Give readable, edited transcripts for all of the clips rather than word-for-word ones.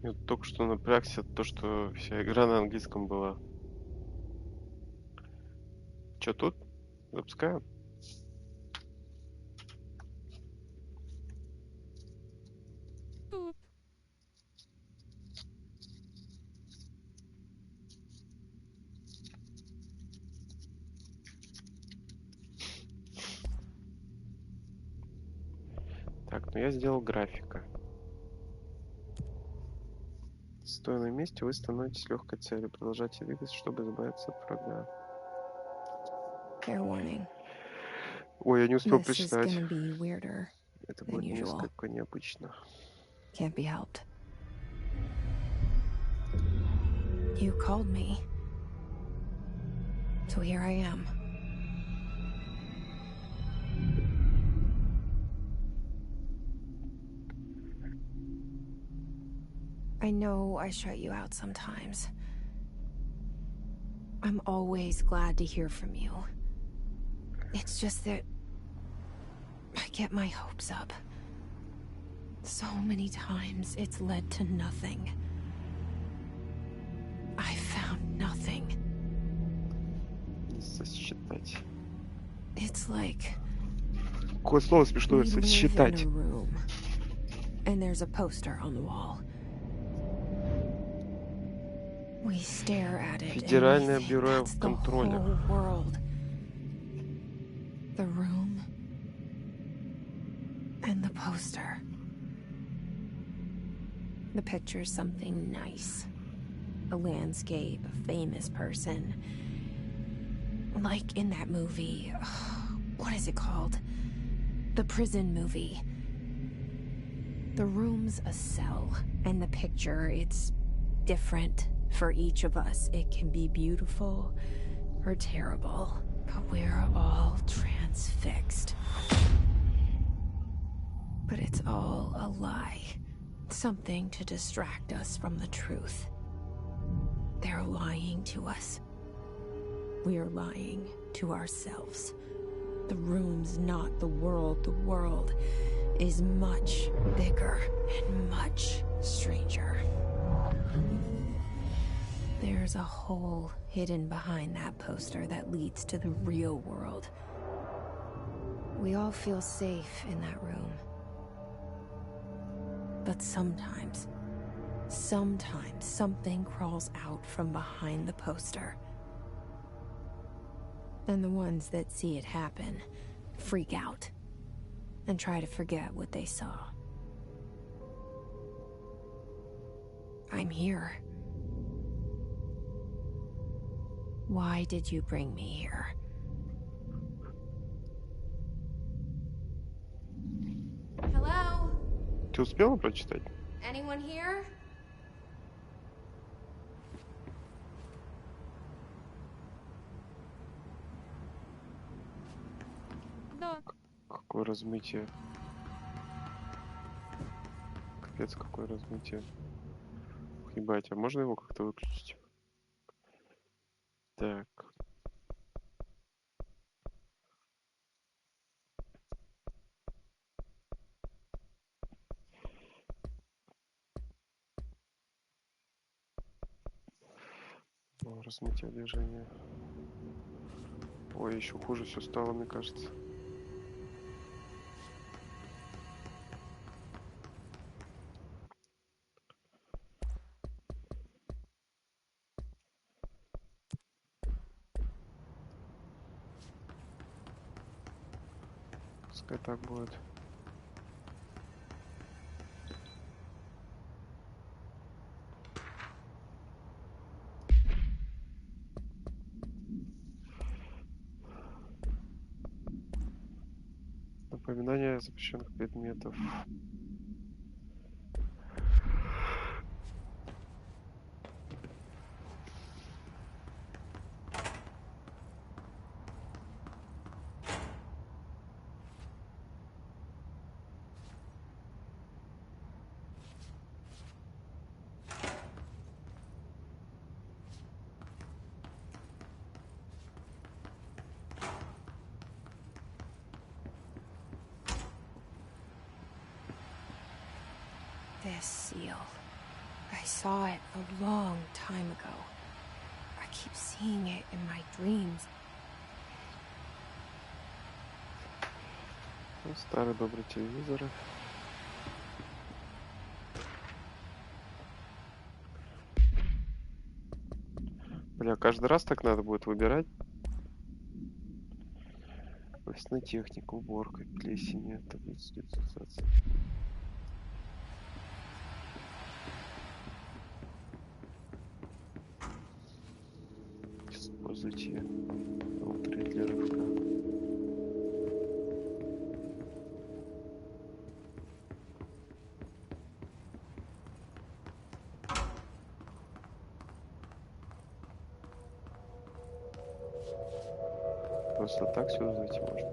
Я вот только что напрягся, то, что вся игра на английском была. Чё тут? Запускаем? Так, ну я сделал графика. Стоя на месте, вы становитесь легкой целью. Продолжайте двигаться, чтобы избавиться от врага. Fair warning. Ой, я не успел This is прочитать. gonna be weirder Это than будет usual. несколько необычно. Can't be helped. You called me. So here I am. I know I shut you out sometimes. I'm always glad to hear from you. It's just that I get my hopes up. So many times it's led to nothing. I found nothing. Сосчитать. It's like Какое слово смешное? we live in Сосчитать. a room, and there's a poster on the wall. We stare at it Федеральное and we think бюро that's the контроля. whole world. The room and the poster. The picture's something nice. A landscape, a famous person. Like in that movie. What is it called? The prison movie. The room's a cell, and the picture, it's different for each of us. It can be beautiful or terrible, but we're all transfixed. But it's all a lie. Something to distract us from the truth. They're lying to us. We're lying to ourselves. The room's not the world. The world is much bigger and much stranger. There's a hole hidden behind that poster that leads to the real world. We all feel safe in that room. But sometimes something crawls out from behind the poster. And the ones that see it happen freak out and try to forget what they saw. I'm here. Why did you bring me here? Hello? Ты успела прочитать? Anyone here? Да. Какое размытие. Капец, какое размытие. Ух, ебать, а можно его как-то выключить? Так. О, размытие движения. Ой, еще хуже все стало, мне кажется. Пускай так будет. Напоминание запрещенных предметов. This seal. I saw it a long time ago. I keep seeing it in my dreams. Старый добрый телевизор. Бля, каждый раз так надо будет выбирать. Офисная техника, уборка, плесень, таблица детализации. Используйте внутри для рывка. Просто так сюда зайти можно.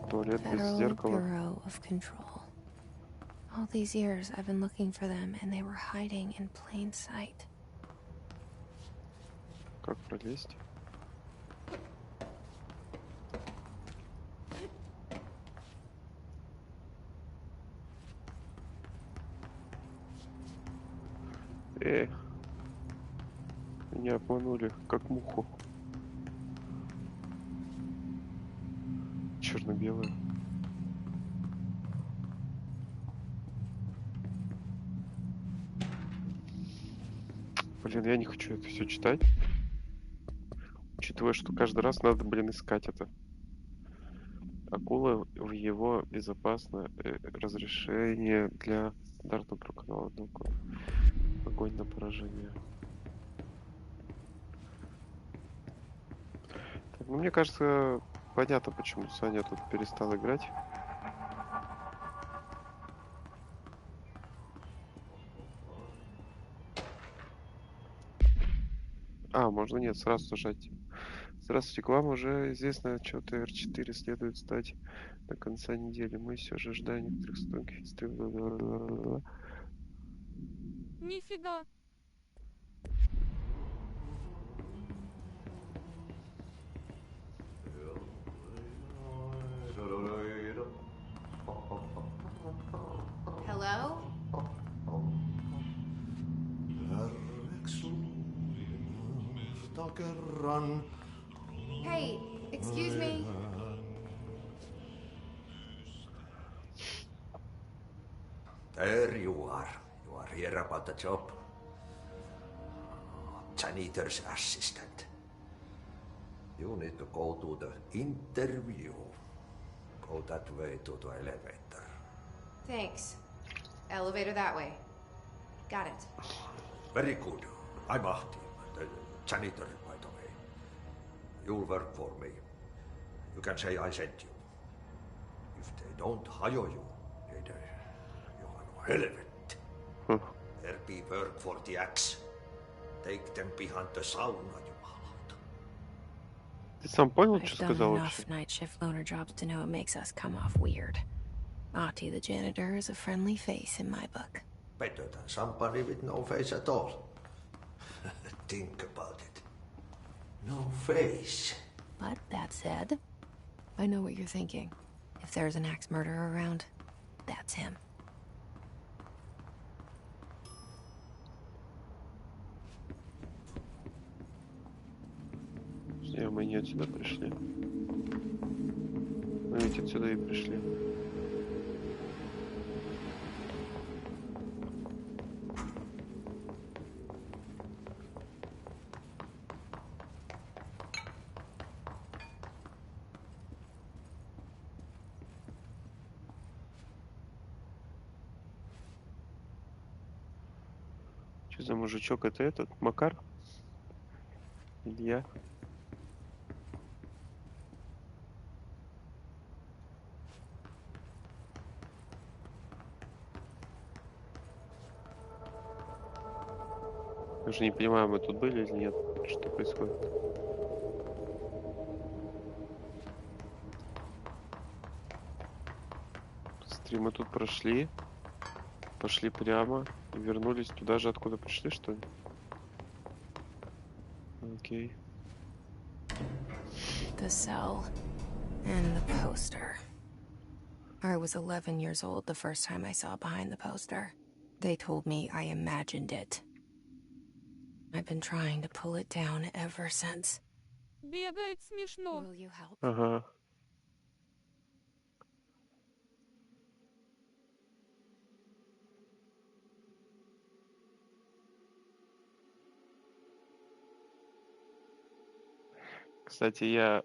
Туалет без Federal зеркала. Bureau of Control. All these years I've been looking for them, and they were hiding in plain sight. Как пролезть? Меня обманули, как муху. Черно-белое. Блин, я не хочу это все читать. Учитывая, что каждый раз надо, блин, искать это. Акула в его безопасное разрешение для стандартного проканала. Огонь на поражение. Так, ну, мне кажется, понятно, почему Саня тут перестал играть. А, можно нет, сразу нажать. Здравствуйте, к вам уже известно отчет R4 следует стать до конца недели. Мы все же ждаем некоторых стойких инструментов. Нифига. Hello? Hey, excuse me. There you are. You are here about the job. Janitor's assistant. You need to go to the interview. Go that way to the elevator. Thanks. Elevator that way. Got it. Very good. I'm Ahti, the janitor, by the way. You'll work for me. You can say I sent you. If they don't hire you, you are no helmet. There be work for the axe. Take them behind the sauna, jumalauta. Ты сам понял, I've что done сказал enough вообще? night shift loner jobs to know it makes us come off weird. Ahti the janitor is a friendly face in my book. Better than somebody with no face at all. Think about it. No face. But that said, I know what you're thinking. If there's an axe murderer around, that's him. Не, мы не отсюда пришли. Мы ведь отсюда и пришли. Что за мужичок? Это этот? Макар? Илья? Мы же не понимаем, мы тут были или нет. Что происходит? Смотри, мы тут прошли. Пошли прямо. И вернулись туда же, откуда пришли, что ли? Окей. The cell and the poster. I was 11 years old the first time I saw behind the poster. They told me I imagined it. I've been trying to pull it down ever since. Бегает смешно. Will you help? Ага. Кстати, я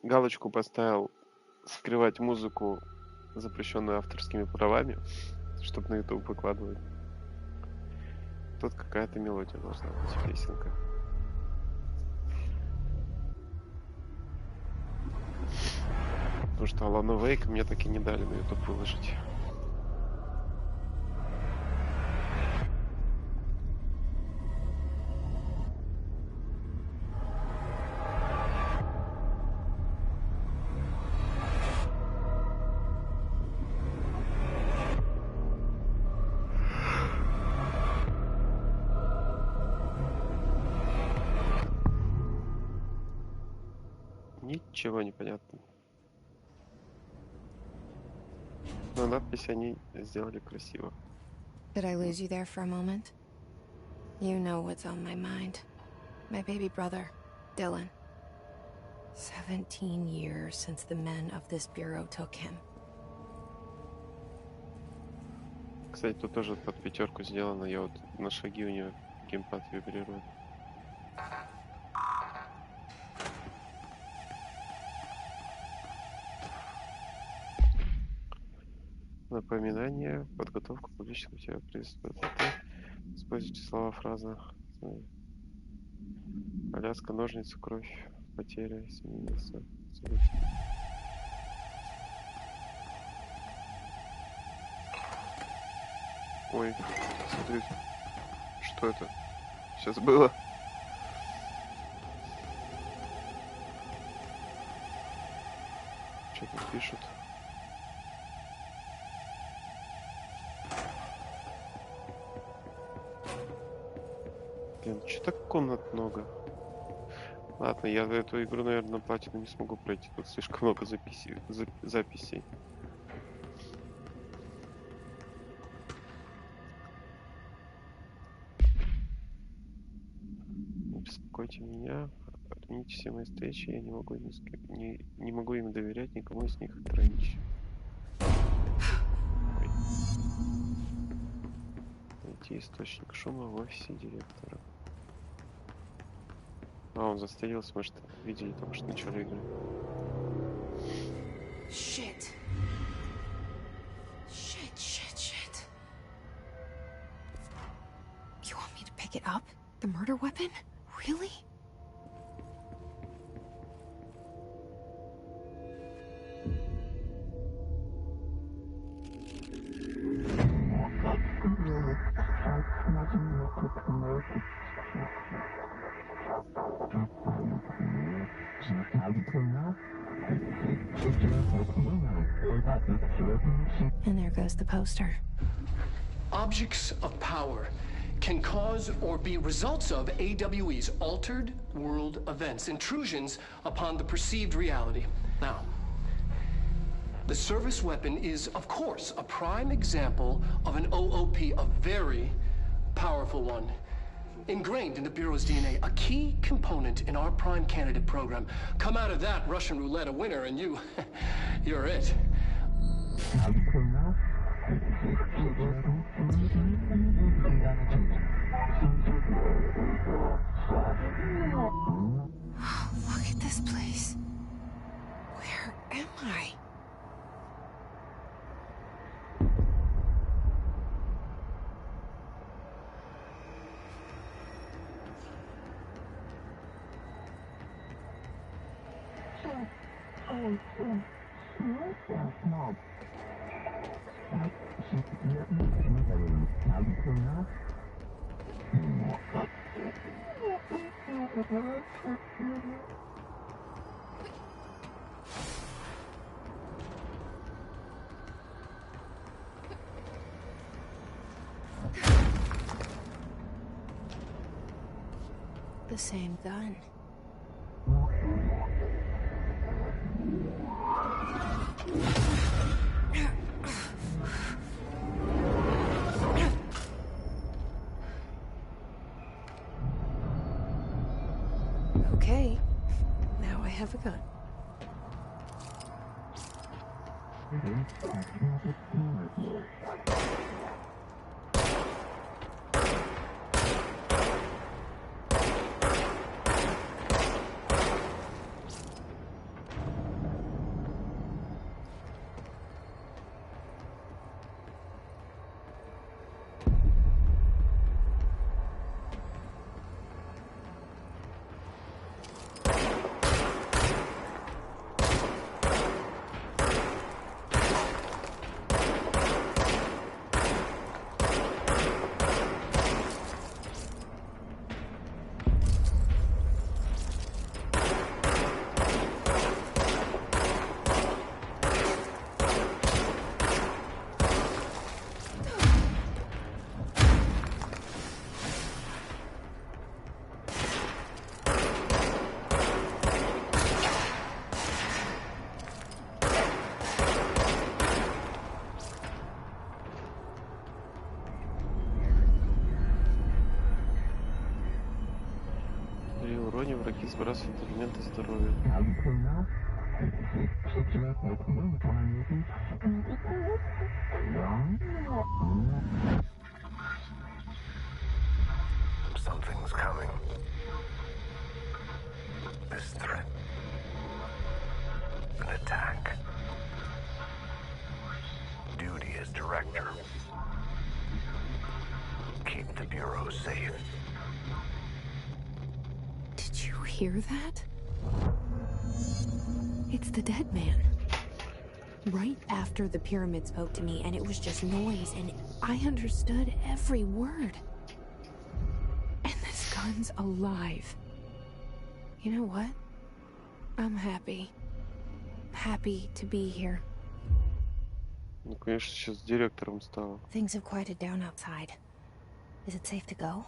галочку поставил скрывать музыку, запрещенную авторскими правами, чтобы на YouTube выкладывать. Тут какая-то мелодия должна быть, песенка. Потому что Алана Вейк мне так и не дали на YouTube выложить. Ничего не понятно. Но надпись они сделали красиво. Did I lose you there for a moment? You know what's on my mind. My baby brother, Dylan. 17 years since the men of this bureau took him. Кстати, тут тоже под 5 сделано. Я вот на шаги у нее геймпад вибрирует. Напоминание, подготовка публичного тебя приветствует. Используйте слова, фразы. Аляска, ножницы, кровь, потеря, семейство, события. Ой, смотри, что это сейчас было? Что тут пишут? Блин, что так комнат много? Ладно, я эту игру, наверное, на платину не смогу пройти. Тут слишком много записей. Не беспокойте меня. Отмените все мои встречи. Я не могу им доверять, никому из них раньше. Найти источник шума в офисе директора. А, он застрелился, может, видели только что начало игры. Shit. Shit. You want me to pick it up? The murder weapon? Really? And there goes the poster. Objects of power can cause or be results of AWE's altered world events, intrusions upon the perceived reality. Now, the service weapon is, of course, a prime example of an OOP, a very powerful one. Ingrained in the Bureau's DNA, a key component in our prime candidate program. Come out of that Russian roulette a winner and you're it. Look at this place. Where am I? The same gun. Okay, now I have a gun. При уроне враги сбрасывают элементы здоровья. Something's coming. This threat. An attack. Duty as director. Keep the Bureau safe. Did you hear that? It's the dead man. Right after the pyramid spoke to me, and it was just noise, and I understood every word. And this gun's alive. You know what? I'm happy. Happy to be here. Ну, конечно, сейчас директором стала. Things have quieted down outside. Is it safe to go?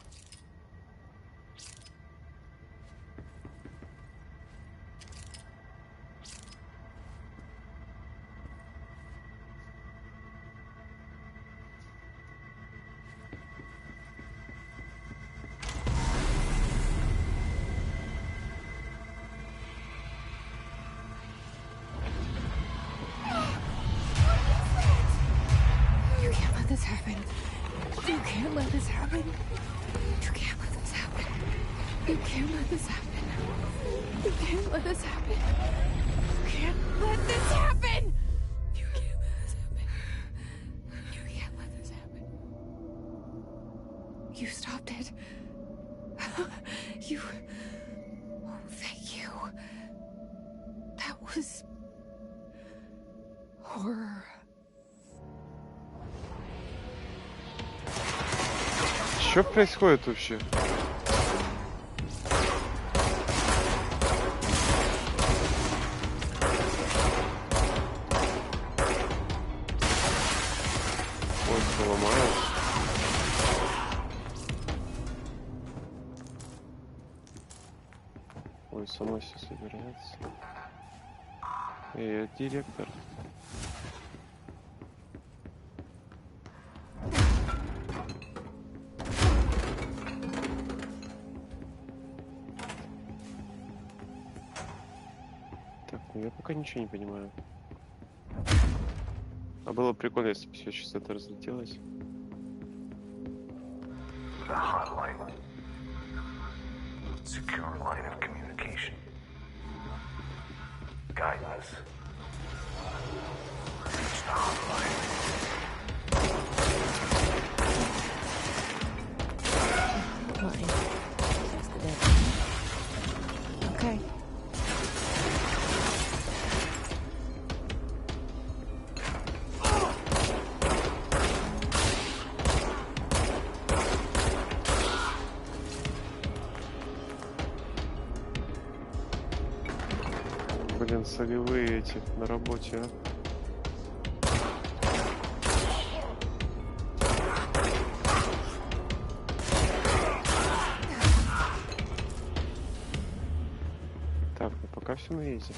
You can't let this happen. You can't let this happen. You can't let this happen. You can't let this happen. You can't let this happen. You can't let this happen. You can't let this happen. You can't let this happen. You stopped it. You... Oh, thank you. That was... horror. Что происходит вообще? Ой, поломалось. Ой, сама все собирается. Я директор. Так, ну я пока ничего не понимаю. А было прикольно, если бы все сейчас это разлетелось. The hotline. Secure line of communication. Guidance. Reach the hotline. Fine. That's the dead. Okay. Блин, солевые эти на работе, а. Так, ну пока все на изи.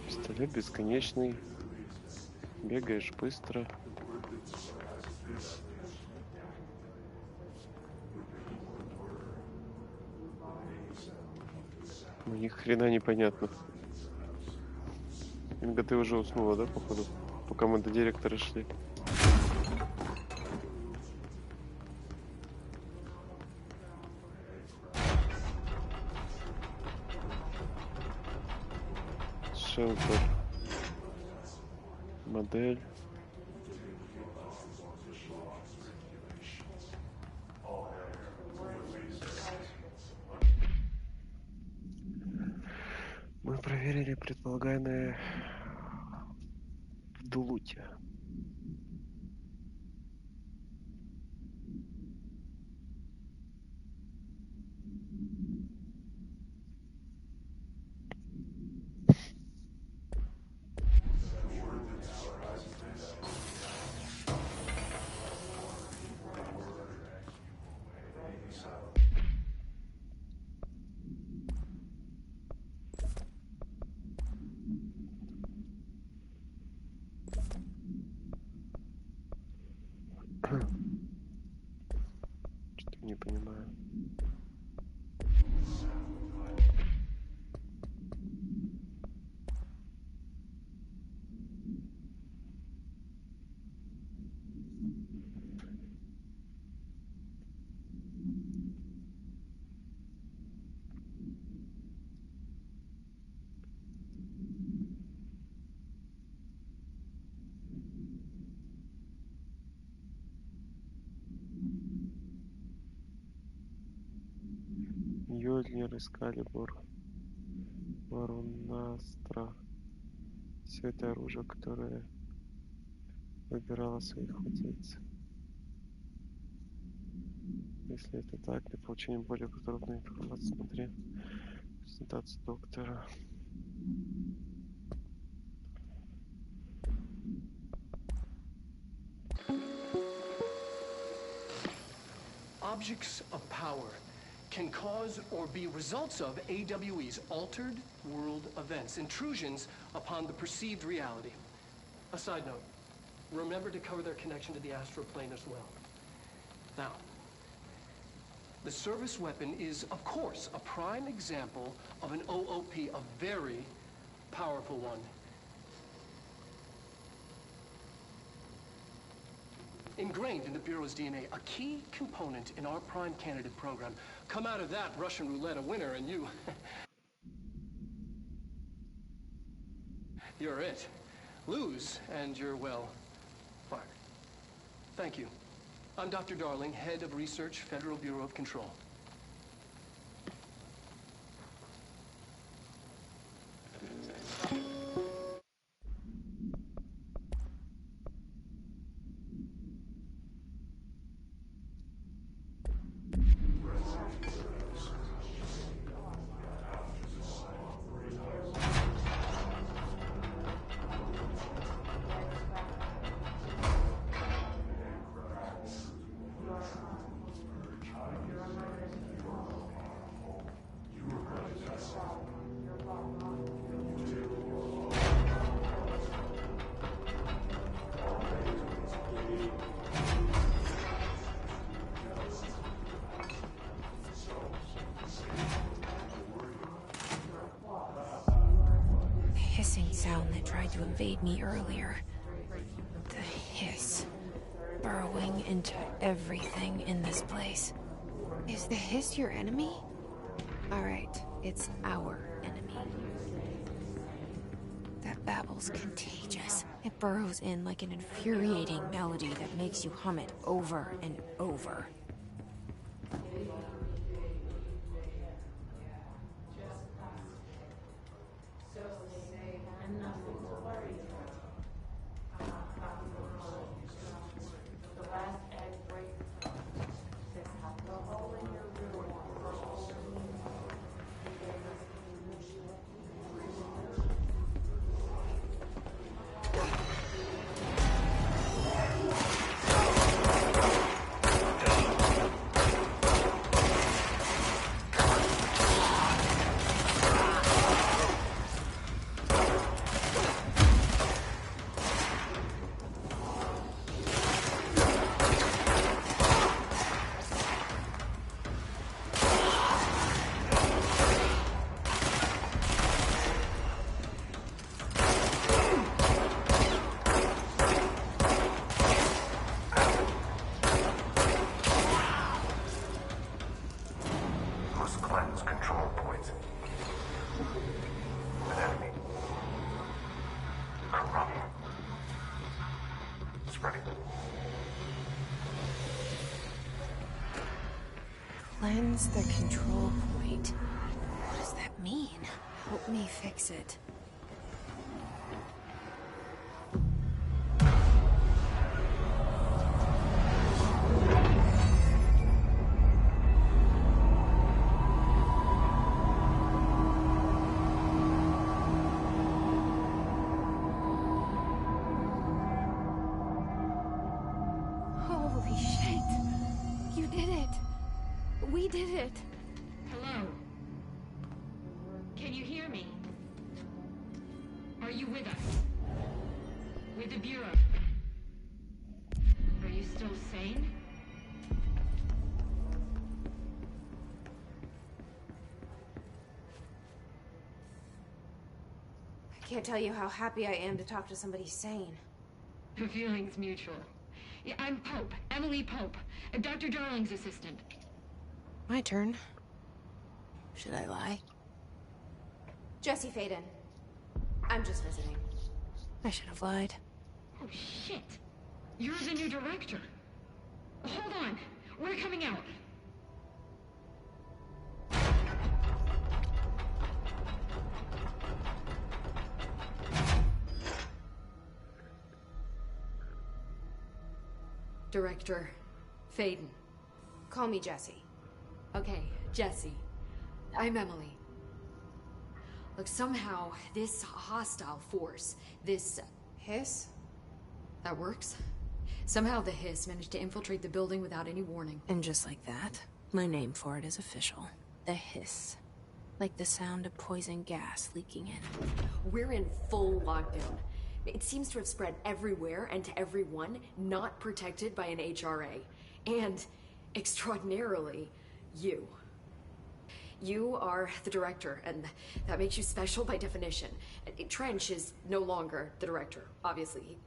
Пистолет бесконечный. Бегаешь быстро. Ну, ни хрена непонятно. Инга, ты уже уснула, да, походу? Пока мы до директора шли. Шелтер. Модель. Мы проверили предполагаемое в Дулуте. Что-то не понимаю. Йоднер, Эскалибур, Варунастра. Все это оружие, которое выбирало своих владельцев. Если это так, для получения более подробной информации смотри презентацию доктора. Objects of power can cause or be results of AWE's altered world events, intrusions upon the perceived reality. A side note, remember to cover their connection to the astral plane as well. Now, the service weapon is, of course, a prime example of an OOP, a very powerful one. Ingrained in the Bureau's DNA, a key component in our prime candidate program. Come out of that Russian roulette a winner and you... you're it. Lose and you're, well, fired. Thank you. I'm Dr. Darling, Head of Research, Federal Bureau of Control. Hissing sound that tried to invade me earlier. The hiss. Burrowing into everything in this place. Is the hiss your enemy? Alright, it's our enemy. That babble's contagious. It burrows in like an infuriating melody that makes you hum it over and over. Highlight. An enemy. Corrupt. Spreading. Cleanse the control point. What does that mean? Help me fix it. Holy shit. You did it. We did it. Hello? Can you hear me? Are you with us? With the Bureau? Are you still sane? I can't tell you how happy I am to talk to somebody sane. The feeling's mutual. Yeah, I'm Pope. Emily Pope. Dr. Darling's assistant. My turn. Should I lie? Jesse Faden. I'm just visiting. I should have lied. Oh, shit. You're the new director. Hold on. We're coming out. Director Faden. Call me Jesse. Okay, Jesse. I'm Emily. Look, somehow this hostile force, this... Hiss? That works? Somehow the Hiss managed to infiltrate the building without any warning. And just like that, my name for it is official. The Hiss. Like the sound of poison gas leaking in. We're in full lockdown. It seems to have spread everywhere and to everyone not protected by an HRA. And, extraordinarily, you. You are the director, and that makes you special by definition. Trench is no longer the director, obviously.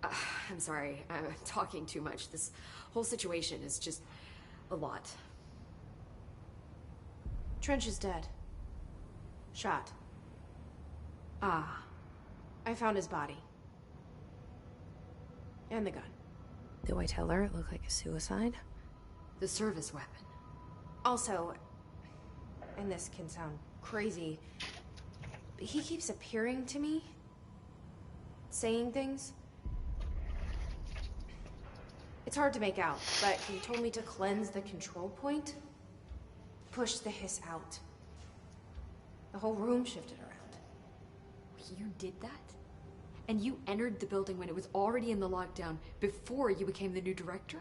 I'm sorry, I'm talking too much. This whole situation is just a lot. Trench is dead. Shot. Ah. I found his body. And the gun. Do I tell her it looked like a suicide? The service weapon. Also, and this can sound crazy, but he keeps appearing to me. Saying things. It's hard to make out, but he told me to cleanse the control point. Push the Hiss out. The whole room shifted around. You did that? And you entered the building when it was already in the lockdown before you became the new director?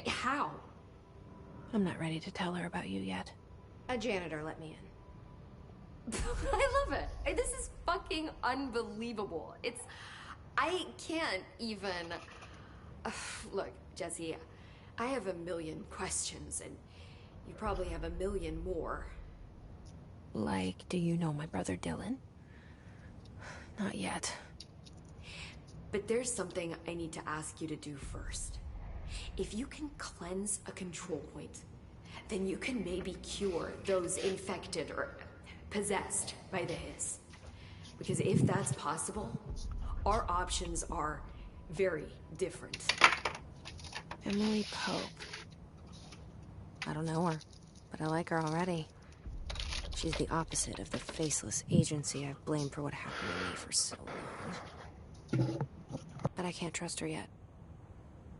How? I'm not ready to tell her about you yet. A janitor let me in. I love it. This is fucking unbelievable. I can't even... Look, Jesse, I have a million questions, and you probably have a million more. Like, do you know my brother Dylan? Not yet. But there's something I need to ask you to do first. If you can cleanse a control point, then you can maybe cure those infected or possessed by the Hiss. Because if that's possible, our options are very different. Emily Pope. I don't know her, but I like her already. She's the opposite of the faceless agency I've blamed for what happened to me for so long. But I can't trust her yet.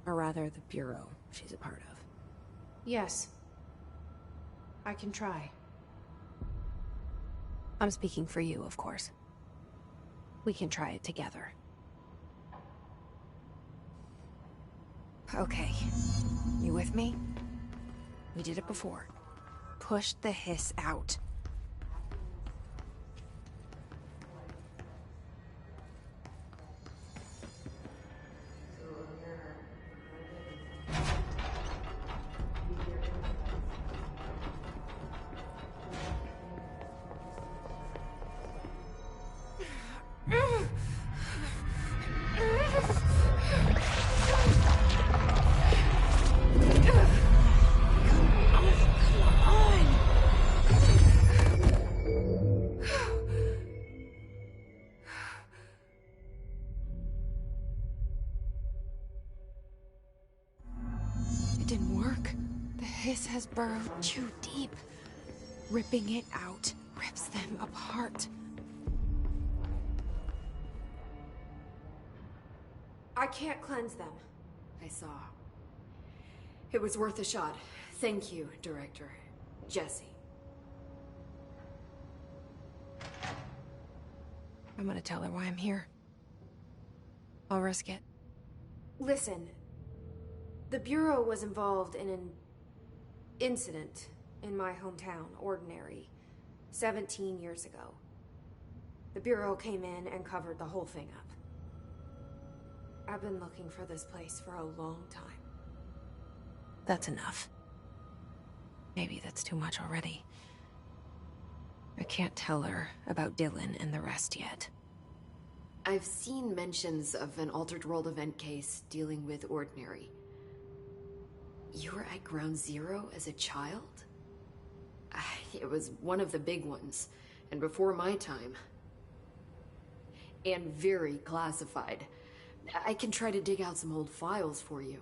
Or rather, the Bureau she's a part of. Yes. I can try. I'm speaking for you, of course. We can try it together. Okay. You with me? We did it before. Push the Hiss out. hiss has burrowed too deep. Ripping it out rips them apart. I can't cleanse them. I saw. It was worth a shot. Thank you, Director. Jesse. I'm gonna tell her why I'm here. I'll risk it. Listen, the Bureau was involved in an incident in my hometown, Ordinary, 17 years ago. The Bureau came in and covered the whole thing up. I've been looking for this place for a long time. That's enough. Maybe that's too much already. I can't tell her about Dylan and the rest yet. I've seen mentions of an Altered World event case dealing with Ordinary. You were at Ground Zero as a child? It was one of the big ones, and before my time. And very classified. I can try to dig out some old files for you.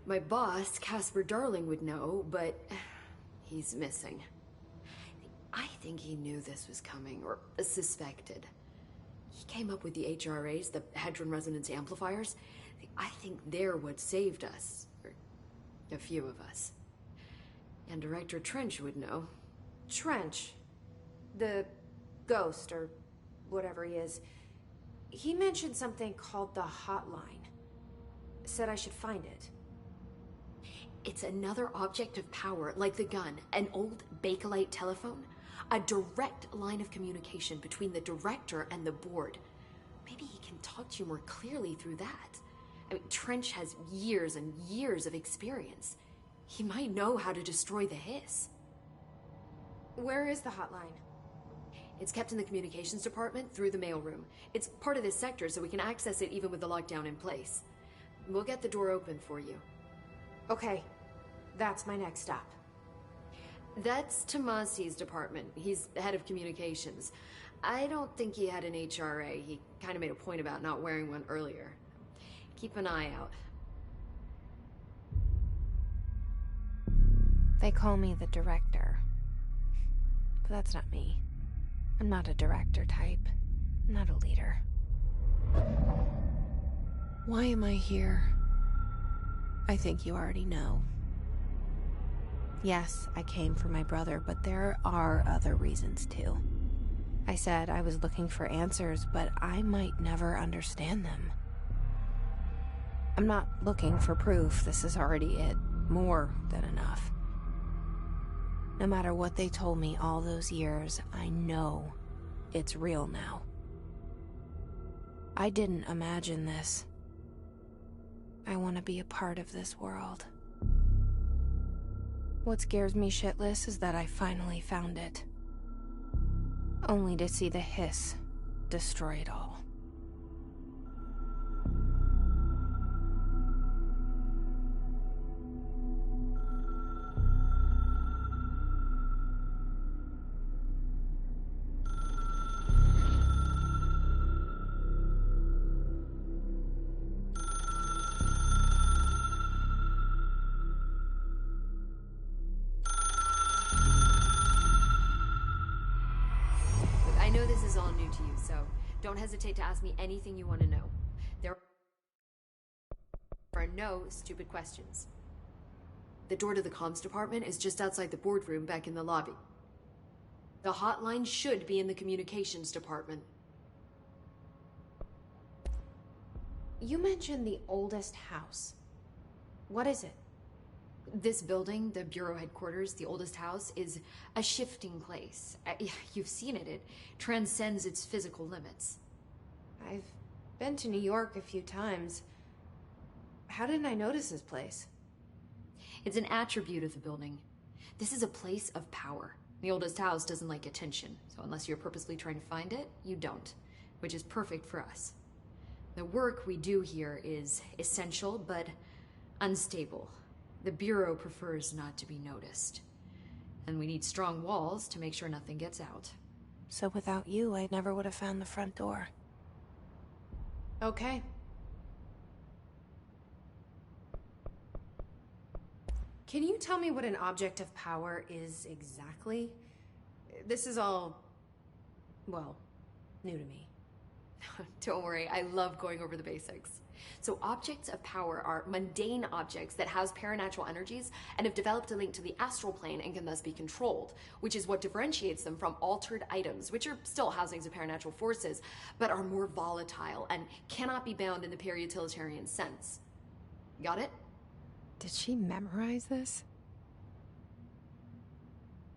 My boss, Casper Darling, would know, but he's missing. I think he knew this was coming, or suspected. He came up with the HRAs, the Hadron Resonance Amplifiers. I think they're what saved us. Or a few of us. And Director Trench would know. Trench, the ghost, or whatever he is, he mentioned something called the Hotline. Said I should find it. It's another object of power, like the gun, an old Bakelite telephone. A direct line of communication between the Director and the board. Maybe he can talk to you more clearly through that. I mean, Trench has years and years of experience. He might know how to destroy the hiss. Where is the hotline? It's kept in the communications department through the mailroom. It's part of this sector, so we can access it even with the lockdown in place. We'll get the door open for you. Okay, that's my next stop. That's Tomasi's department. He's the head of communications. I don't think he had an HRA. He kind of made a point about not wearing one earlier. Keep an eye out. They call me the Director. But that's not me. I'm not a director type. I'm not a leader. Why am I here? I think you already know. Yes, I came for my brother, but there are other reasons too. I said I was looking for answers, but I might never understand them. I'm not looking for proof. This is already it. More than enough. No matter what they told me all those years, I know it's real now. I didn't imagine this. I want to be a part of this world. What scares me shitless is that I finally found it. Only to see the hiss destroy it all. I know this is all new to you, so don't hesitate to ask me anything you want to know. There are no stupid questions. The door to the comms department is just outside the boardroom back in the lobby. The hotline should be in the communications department. You mentioned the oldest house. What is it? This building, the Bureau headquarters, the oldest house, is a shifting place. You've seen it. It transcends its physical limits. I've been to New York a few times. How didn't I notice this place? It's an attribute of the building. This is a place of power. The oldest house doesn't like attention, so unless you're purposely trying to find it, you don't, which is perfect for us. The work we do here is essential, but unstable. The Bureau prefers not to be noticed. And we need strong walls to make sure nothing gets out. So without you, I never would have found the front door. Okay. Can you tell me what an object of power is exactly? This is all, well, new to me. Don't worry, I love going over the basics. So objects of power are mundane objects that house paranatural energies and have developed a link to the astral plane and can thus be controlled, which is what differentiates them from altered items, which are still housings of paranatural forces, but are more volatile and cannot be bound in the pure utilitarian sense. Got it? Did she memorize this?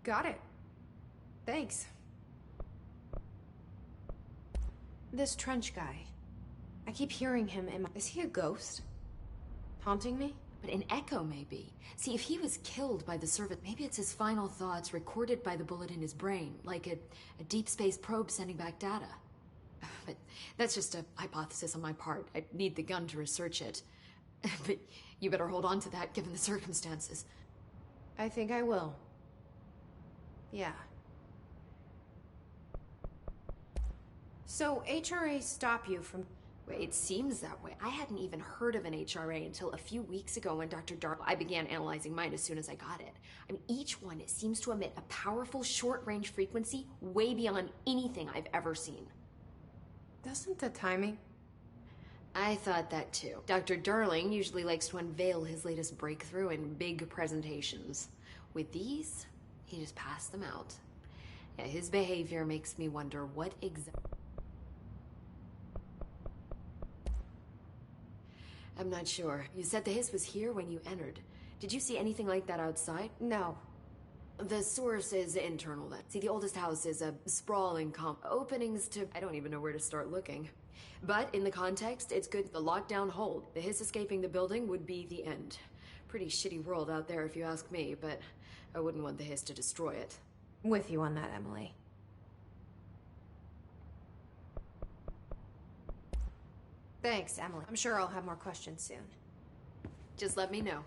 Got it. Thanks. This Trench guy. I keep hearing him in my... Is he a ghost? Haunting me? But an echo, maybe. See, if he was killed by the servant, maybe it's his final thoughts recorded by the bullet in his brain, like a deep space probe sending back data. But that's just a hypothesis on my part. I need the gun to research it. But you better hold on to that, given the circumstances. I think I will. Yeah. So, HRA stop you from... It seems that way. I hadn't even heard of an HRA until a few weeks ago when Dr. Darling... I began analyzing mine as soon as I got it. I mean, each one seems to emit a powerful short-range frequency way beyond anything I've ever seen. Doesn't the timing... I thought that too. Dr. Darling usually likes to unveil his latest breakthrough in big presentations. With these, he just passed them out. Yeah, his behavior makes me wonder what exactly... I'm not sure. You said the hiss was here when you entered. Did you see anything like that outside? No. The source is internal then. See, the oldest house is a sprawling openings to... I don't even know where to start looking. But in the context, it's good the lockdown hold. The hiss escaping the building would be the end. Pretty shitty world out there if you ask me, but I wouldn't want the hiss to destroy it. With you on that, Emily. Thanks, Emily. I'm sure I'll have more questions soon. Just let me know.